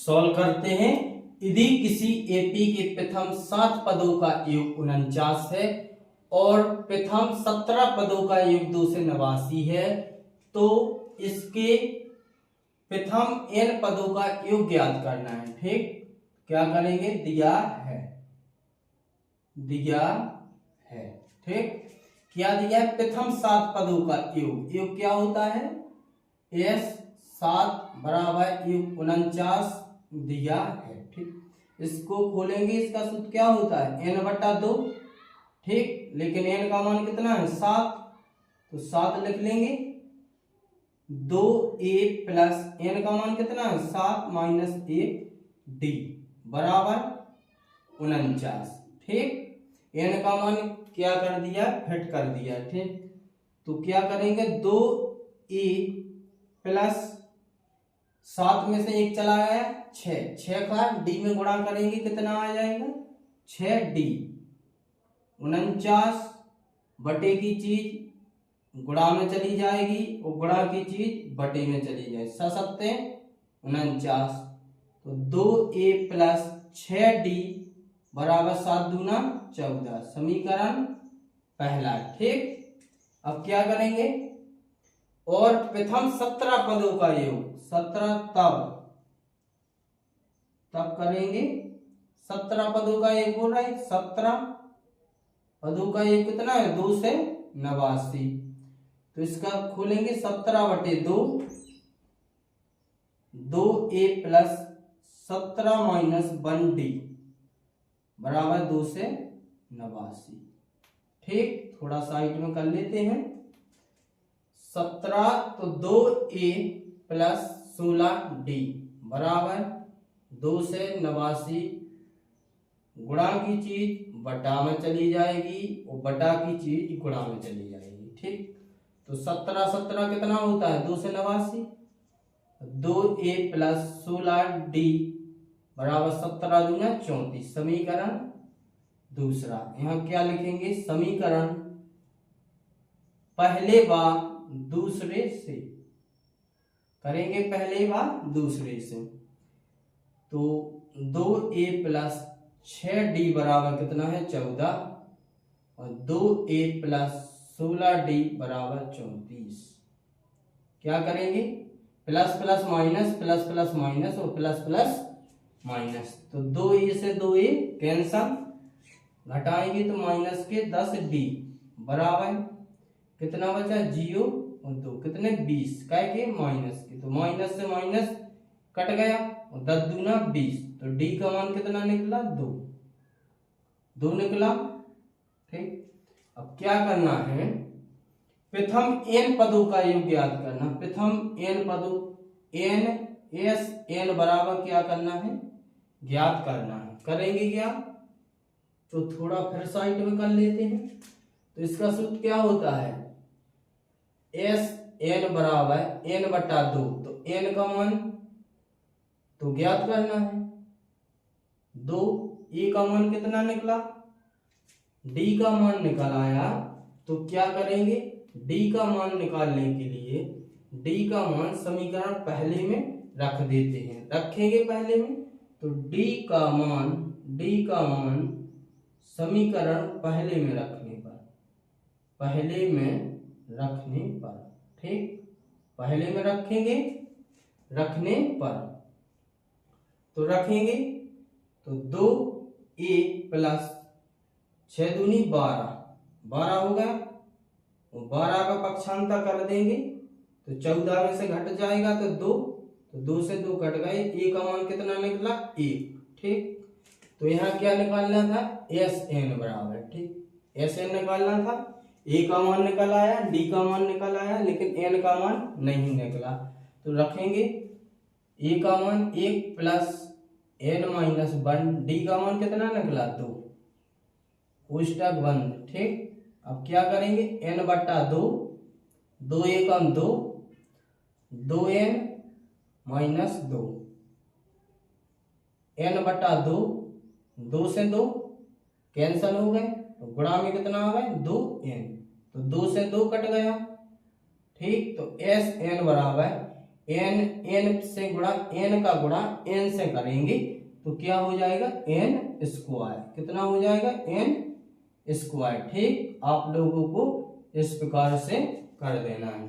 Solve करते हैं। यदि किसी एपी के प्रथम 7 पदों का योग 49 है और प्रथम 17 पदों का योग 2 से 89 है तो इसके प्रथम n पदों का योग ज्ञात करना है। ठीक, क्या करेंगे, दिया है ठीक, क्या दिया है, प्रथम 7 पदों का योग क्या होता है, s 7 बराबर योग 49 दिया है। ठीक, इसको खोलेंगे, इसका सूत्र क्या होता है n/2। ठीक, लेकिन n का मान कितना है 7, तो 7 लिख लेंगे। 2a प्लस n का मान कितना है 7 माइनस 1d बराबर 49। ठीक, n का मान क्या कर दिया, फिट कर दिया। ठीक, तो क्या करेंगे, 2a प्लस 7 में से 1 चला गया 6 का d में गुणा करेंगे, कितना आ जाएगा 6d। 49 बटे की चीज गुणा में चली जाएगी और गुणा की चीज बटे में चली जाएगी, 7×7 49। तो 2a प्लस 6d बराबर 7 दूना 14, समीकरण पहला। ठीक, अब क्या करेंगे, और प्रथम 17 पदों का योग 17 तब करेंगे, 17 पदों का योग बोल रहा है, 17 पदों का योग कितना है 2 से 89। तो इसका खोलेंगे 17/2, 2a प्लस 17 माइनस 1d बराबर 2 से 89। ठीक, थोड़ा साइड में कर लेते हैं। 17 तो 2a प्लस 16d बराबर 2 से 89, गुणा की चीज बटा में चली जाएगी और बटा की चीज गुणा में चली जाएगी। ठीक, तो 17 कितना होता है 2 से 89, 2a प्लस 16d बराबर 17 दूना 34, समीकरण दूसरा। यहाँ क्या लिखेंगे, समीकरण पहले व दूसरे से करेंगे, पहले व दूसरे से। तो 2a प्लस 6d बराबर कितना है 14 और 2a प्लस 16d बराबर 34। क्या करेंगे, प्लस प्लस माइनस और प्लस प्लस माइनस, तो 2a से 2a कैंसल, घटाएंगे तो माइनस के 10d बराबर कितना बचा 0 और 2 कितने 20, काय के माइनस के, तो माइनस से माइनस कट गया और 10 दूना 20, तो d का मान कितना निकला 2 निकला। ठीक, अब क्या करना है, प्रथम n पदों का योग ज्ञात करना। प्रथम n पदों n बराबर क्या करना है, ज्ञात करना है। करेंगे क्या, तो थोड़ा फिर साइड में कर लेते हैं। तो इसका सूत्र क्या होता है, n बराबर n/2, तो n का मान तो ज्ञात करना है 2, a का मान कितना निकला, d का मान निकल आया। तो क्या करेंगे, d का मान निकालने के लिए d का मान समीकरण पहले में रख देते हैं, रखेंगे पहले में, तो d का मान समीकरण पहले में रखने पर, ठीक, पहले में रखने पर तो रखेंगे, तो 2a प्लस 6 दूनी 12 हो गया, 12 का पक्षांतर कर देंगे तो 14 में से घट जाएगा तो 2, तो 2 से 2 कट गए, a का मान कितना निकला 1। ठीक, तो यहाँ क्या निकालना था Sn बराबर, ठीक, Sn निकालना था, a का मान निकल आया, d का मान निकल आया, लेकिन n का मान नहीं निकला। तो रखेंगे a का मान 1 प्लस n माइनस 1, d का मान कितना निकला 2, कोष्टक बंद। ठीक, अब क्या करेंगे n/2, 2 एकम 2, 2n माइनस 2, n/2, 2 से 2 कैंसल हो गए, तो गुणा में कितना आ गए 2n, तो 2 से 2 कट गया। ठीक, तो Sn बराबर एन एन से गुणा, एन का गुणा एन से करेंगे तो क्या हो जाएगा, एन स्क्वायर। कितना हो जाएगा, एन स्क्वायर। ठीक, आप लोगों को इस प्रकार से कर देना है।